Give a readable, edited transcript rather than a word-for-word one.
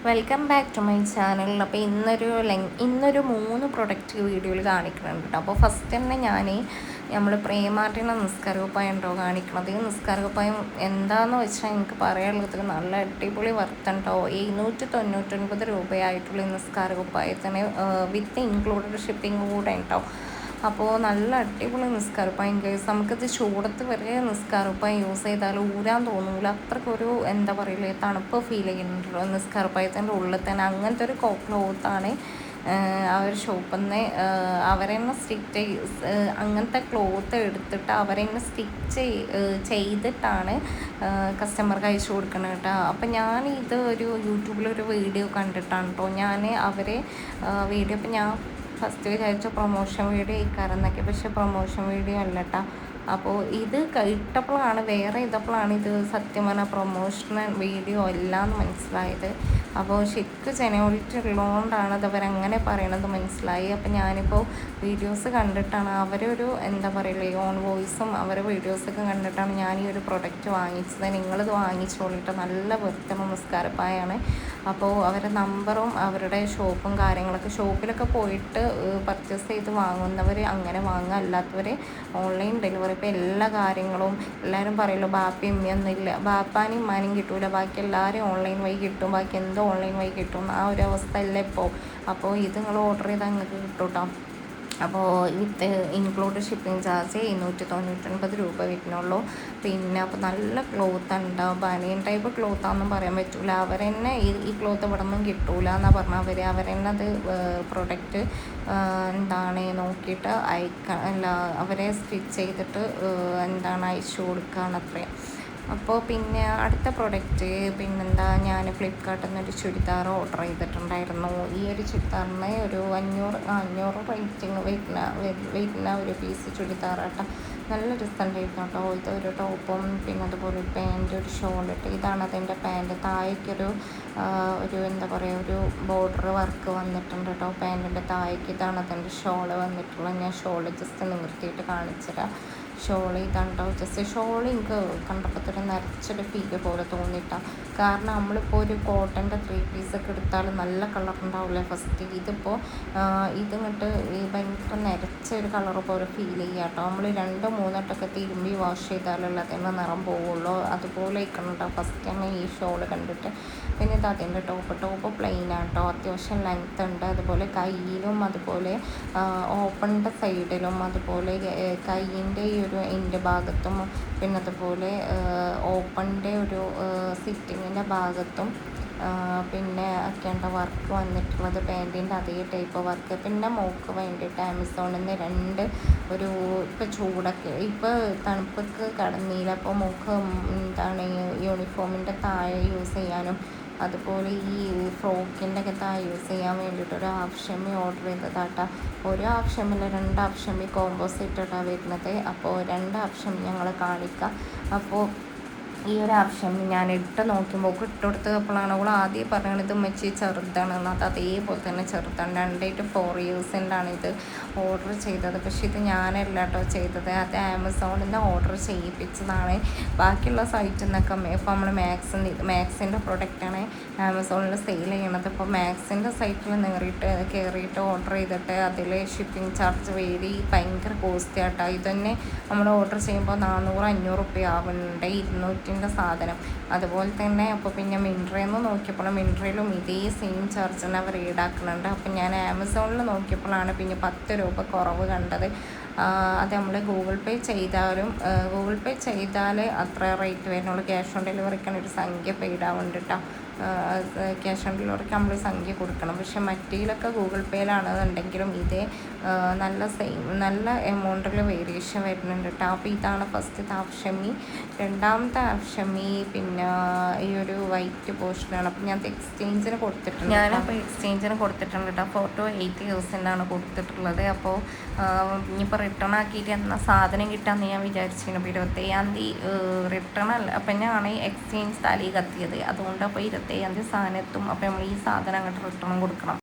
Welcome back to my channel. അപ്പോൾ ഇന്നൊരു 3 product വീഡിയോയിൽ കാണിക്കുന്നുണ്ട് കേട്ടോ. അപ്പോൾ ഫസ്റ്റ് തന്നെ നമ്മൾ പ്രേമാർട്ടിൻ്റെ നിസ്കാര കുപ്പായം ഉണ്ടോ കാണിക്കണത്. ഈ നിസ്കാര കുപ്പായം എന്താണെന്ന് വെച്ചാൽ എനിക്ക് പറയാനുള്ളത് നല്ല അടിപൊളി വർത്തുണ്ടോ. 799 രൂപയായിട്ടുള്ള ഈ നിസ്കാര കുപ്പായത്തിന് വിത്ത് ഇൻക്ലൂഡഡ് ഷിപ്പിംഗ് കൂടെ ഉണ്ടോ. അപ്പോൾ നല്ല അടിപൊളി നിസ്കാരപ്പായം ഗൈസ്. നമുക്കിത് ചൂടത്ത് വരെ നിസ്കാരപ്പായം യൂസ് ചെയ്താൽ ഊരാൻ തോന്നൂല. അത്രക്കൊരു എന്താ പറയില്ലേ തണുപ്പ് ഫീൽ ചെയ്യുന്നുണ്ടല്ലോ നിസ്കാരപ്പായത്തിൻ്റെ ഉള്ളിൽ തന്നെ. അങ്ങനത്തെ ഒരു ക്ലോത്താണ് ആ ഒരു ഷോപ്പിൽ നിന്ന് അവരെന്നെ അങ്ങനത്തെ ക്ലോത്ത് എടുത്തിട്ട് അവരെന്നെ ചെയ്തിട്ടാണ് കസ്റ്റമർക്ക് അയച്ചു കൊടുക്കുന്നത് കേട്ടോ. അപ്പം ഇത് ഒരു യൂട്യൂബിലൊരു വീഡിയോ കണ്ടിട്ടാണ് കേട്ടോ അവരെ വീഡിയോ. അപ്പം ഞാൻ ഫസ്റ്റ് വിചാരിച്ച പ്രൊമോഷൻ വീഡിയോ ഇക്കാരെന്നൊക്കെ, പക്ഷെ പ്രൊമോഷൻ വീഡിയോ അല്ല കേട്ടോ. അപ്പോൾ ഇത് ഇട്ടപ്പോഴാണ് ഇത് സത്യം പറഞ്ഞാൽ പ്രൊമോഷണൽ വീഡിയോ അല്ല എന്ന് മനസ്സിലായത്. അപ്പോൾ ശരിക്കും ജെനുവിനിറ്റി ഉള്ളതുകൊണ്ടാണ് അത് അവരങ്ങനെ പറയണത് മനസ്സിലായി. അപ്പോൾ ഞാനിപ്പോൾ വീഡിയോസ് കണ്ടിട്ടാണ് അവരൊരു എന്താ പറയുക ഓൺ വോയിസും അവരെ വീഡിയോസൊക്കെ കണ്ടിട്ടാണ് ഞാൻ ഈ ഒരു പ്രൊഡക്റ്റ് വാങ്ങിച്ചത്. നിങ്ങളിത് വാങ്ങിച്ചോളിട്ട് നല്ല വൃത്തി നമസ്കാരപ്പായാണ്. അപ്പോൾ അവരുടെ നമ്പറും അവരുടെ ഷോപ്പും കാര്യങ്ങളൊക്കെ ഷോപ്പിലൊക്കെ പോയിട്ട് പർച്ചേസ് ചെയ്ത് വാങ്ങുന്നവർ അങ്ങനെ വാങ്ങുക, അല്ലാത്തവർ ഓൺലൈൻ ഡെലിവറി. ഇപ്പോൾ എല്ലാ കാര്യങ്ങളും എല്ലാവരും പറയുമല്ലോ ബാപ്പയും ഉമ്മയൊന്നും ഇല്ല, ബാപ്പാനും ഉമ്മാനും കിട്ടൂല, ബാക്കി എല്ലാവരും ഓൺലൈൻ വഴി കിട്ടും, ബാക്കി എന്തോ ഓൺലൈൻ വഴി കിട്ടും, ആ ഒരു അവസ്ഥ അല്ല ഇപ്പോൾ. അപ്പോൾ ഇത് നിങ്ങൾ ഓർഡർ ചെയ്താൽ നിങ്ങൾക്ക് കിട്ടും കേട്ടോ. അപ്പോൾ വിത്ത് ഇൻക്ലൂഡ് ഷിപ്പിംഗ് ചാർജ് 299 രൂപ വരുന്നുള്ളൂ. പിന്നെ അപ്പോൾ നല്ല ക്ലോത്ത് ഉണ്ടാവും. ബനിയൻ ടൈപ്പ് ക്ലോത്താണെന്നും പറയാൻ പറ്റില്ല. അവരെന്നെ ഈ ക്ലോത്ത് ഇവിടെ നിന്നും കിട്ടൂല എന്നാണ് പറഞ്ഞാൽ അവരെന്നെ അത് പ്രൊഡക്റ്റ് നോക്കിയിട്ട് അവരെ സ്റ്റിച്ച് ചെയ്തിട്ട് അയച്ചു കൊടുക്കുകയാണ് അത്രയും. അപ്പോൾ പിന്നെ അടുത്ത പ്രൊഡക്റ്റ് ഞാൻ ഫ്ലിപ്കാർട്ടിൽ നിന്നൊരു ചുരിദാർ ഓർഡർ ചെയ്തിട്ടുണ്ടായിരുന്നു. ഈ ഒരു ചുരിദാറിന് ഒരു 500 റേറ്റിംഗ് വരുന്ന ഒരു പീസ് ചുരിദാറാട്ടോ. നല്ല രസമുണ്ടായിരുന്നു കേട്ടോ. ഇതൊരു ടോപ്പും പിന്നെ അതുപോലെ ഒരു പാൻറ്റ്, ഒരു ഷോളിട്ട്. ഇതാണ് അതിൻ്റെ പാൻറ്റ്. താഴേക്കൊരു എന്താ പറയുക ഒരു ബോർഡർ വർക്ക് വന്നിട്ടുണ്ട് കേട്ടോ പാൻറ്റിൻ്റെ താഴേക്ക്. ഇതാണ് അതിൻ്റെ ഷോള് വന്നിട്ടുള്ളത്. ഞാൻ ഷോള് ജസ്റ്റ് നിവർത്തിയിട്ട് കാണിച്ചുതരാം. ഷോള് ഇതാണ്ടോ. ജസ്റ്റ് ഷോള് എനിക്ക് കണ്ടപ്പോൾ തന്നെ നരച്ചൊരു ഫീല് പോലെ തോന്നിയിട്ടാണ്. കാരണം നമ്മളിപ്പോൾ ഒരു കോട്ടൻ്റെ 3 പീസൊക്കെ എടുത്താൽ നല്ല കളർ ഉണ്ടാവില്ലേ ഫസ്റ്റ്. ഇതിപ്പോൾ ഇതിങ്ങോട്ട് ഭയങ്കര നരച്ച ഒരു കളർ പോലെ ഫീൽ ചെയ്യുക കേട്ടോ. നമ്മൾ 2-3 വട്ടമൊക്കെ തിരുമ്പി വാഷ് ചെയ്താലുള്ള അതിൻ്റെ നിറം പോവുള്ളൂ. അതുപോലെ ഇരിക്കണം ഫസ്റ്റ് തന്നെ ഈ ഷോള് കണ്ടിട്ട്. പിന്നെ ഇത് അതിൻ്റെ ടോപ്പ് പ്ലെയിനാണ് കേട്ടോ. അത്യാവശ്യം ലെങ്ത് ഉണ്ട്. അതുപോലെ കയ്യിലും അതുപോലെ ഓപ്പണിൻ്റെ സൈഡിലും അതുപോലെ കയ്യിൻ്റെ ഈ ഒരു എൻ്റെ ഭാഗത്തും പിന്നെ അതുപോലെ ഓപ്പണിൻ്റെ ഒരു സിറ്റിങ്ങിൻ്റെ ഭാഗത്തും പിന്നെ ഒക്കെയുണ്ട് വർക്ക് വന്നിട്ടുള്ളത്. പാൻറ്റിൻ്റെ അതേ ടൈപ്പ് വർക്ക്. പിന്നെ മോൾക്ക് വേണ്ടിയിട്ട് ആമസോണിൽ നിന്ന് ഇപ്പോൾ ചൂടൊക്കെ ഇപ്പോൾ തണുപ്പൊക്കെ കടന്നില്ല. അപ്പോൾ മോൾക്ക് യൂണിഫോമിൻ്റെ താഴെ യൂസ് ചെയ്യാനും അതുപോലെ ഈ ഫ്രോക്കിൻ്റെ ഒക്കെ താഴെ യൂസ് ചെയ്യാൻ വേണ്ടിയിട്ട് ഒരു ഹാഫ് ഷെമ്മി ഓർഡർ ചെയ്തതാട്ടാ. ഒരു ഹാഫ് ഷെമ്മില്ല 2 ഹാഫ് ഷെമ്മി കോംബോ സെറ്റാണ് വരുന്നത്. അപ്പോൾ 2 ഹാഫ് ഷെമ്മി ഞങ്ങൾ കാണിക്കാം. അപ്പോൾ ഈ ഒരു ആവശ്യം ഞാൻ ഇട്ട് നോക്കുമ്പോൾ കൊടുത്തപ്പോഴാണ് അവൾ ആദ്യം പറയുന്നത് ഇത് മെച്ചി ചെറുതാണെന്ന്. അത് അതേപോലെ തന്നെ ചെറുതാണ്. 2 to 4 ഇയേഴ്സിൻ്റാണ് ഇത് ഓർഡർ ചെയ്തത്. പക്ഷേ ഇത് ഞാനല്ല കേട്ടോ ചെയ്തത്, അത് ആമസോണിൽ നിന്ന് ഓർഡർ ചെയ്യിപ്പിച്ചതാണ്. ബാക്കിയുള്ള സൈറ്റിൽ നിന്നൊക്കെ ഇപ്പോൾ നമ്മൾ മാക്സിൻ്റെ പ്രൊഡക്റ്റാണ് ആമസോണിൽ സെയിൽ ചെയ്യണത്. ഇപ്പോൾ മാക്സിൻ്റെ സൈറ്റിൽ കയറിയിട്ട് ഓർഡർ ചെയ്തിട്ട് അതിൽ ഷിപ്പിംഗ് ചാർജ് ഭയങ്കര കോസ്റ്റ് ആട്ടോ. ഇതന്നെ നമ്മൾ ഓർഡർ ചെയ്യുമ്പോൾ 400-500 രൂപ ആവുന്നുണ്ട് 200 സാധനം. അതുപോലെ തന്നെ അപ്പോൾ പിന്നെ മിൻട്രയിൽ നിന്ന് നോക്കിയപ്പോൾ മിൻട്രയിലും ഇതേ സെയിം ചാർജ് തന്നെ അവർ ഈടാക്കുന്നുണ്ട്. അപ്പം ഞാൻ ആമസോണിൽ നോക്കിയപ്പോഴാണ് പിന്നെ 10 രൂപ കുറവ് കണ്ടത്. അത് നമ്മൾ ഗൂഗിൾ പേ ചെയ്താൽ അത്ര റേറ്റ് വരുന്നുള്ളൂ. ക്യാഷ് ഓൺ ഡെലിവറിക്കാണ് ഒരു സംഖ്യ പെയ്ഡ് ആവുന്നുണ്ട് കേട്ടോ. ക്യാഷ് ഓൺ ഡെലിവറിക്ക് നമ്മൾ സംഖ്യ കൊടുക്കണം. പക്ഷെ മറ്റേലൊക്കെ ഗൂഗിൾ പേയിലാണെന്നുണ്ടെങ്കിലും ഇതേ നല്ല എമൗണ്ടിൽ വേരിയേഷൻ വരുന്നുണ്ട് കേട്ടോ. അപ്പോൾ ഇതാണ് ഫസ്റ്റ് ഹാഫ് ഷെമ്മി. രണ്ടാമത്തെ ഹാഫ് ഷെമ്മി പിന്നെ ഈ ഒരു വൈറ്റ് പോർഷനാണ്. അപ്പോൾ ഞാൻ എക്സ്ചേഞ്ചിന് കൊടുത്തിട്ടുണ്ട് കേട്ടോ. 4 to 8 ഇയേഴ്സിൻ്റാണ് കൊടുത്തിട്ടുള്ളത്. അപ്പോൾ ഇനിയിപ്പോൾ റിട്ടേൺ ആക്കിയിട്ട് എന്നാൽ സാധനം കിട്ടാമെന്ന് ഞാൻ വിചാരിച്ചിരുന്നു. അപ്പോൾ 27-ാം തീയതി റിട്ടേൺ അല്ല, അപ്പം ഞാൻ എക്സ്ചേഞ്ച് തലയിൽ കത്തിയത്. അതുകൊണ്ട് അപ്പോൾ 27-ാം തീയതി സാധനം എത്തും. അപ്പോൾ നമ്മൾ ഈ സാധനം അങ്ങോട്ട് റിട്ടേൺ കൊടുക്കണം.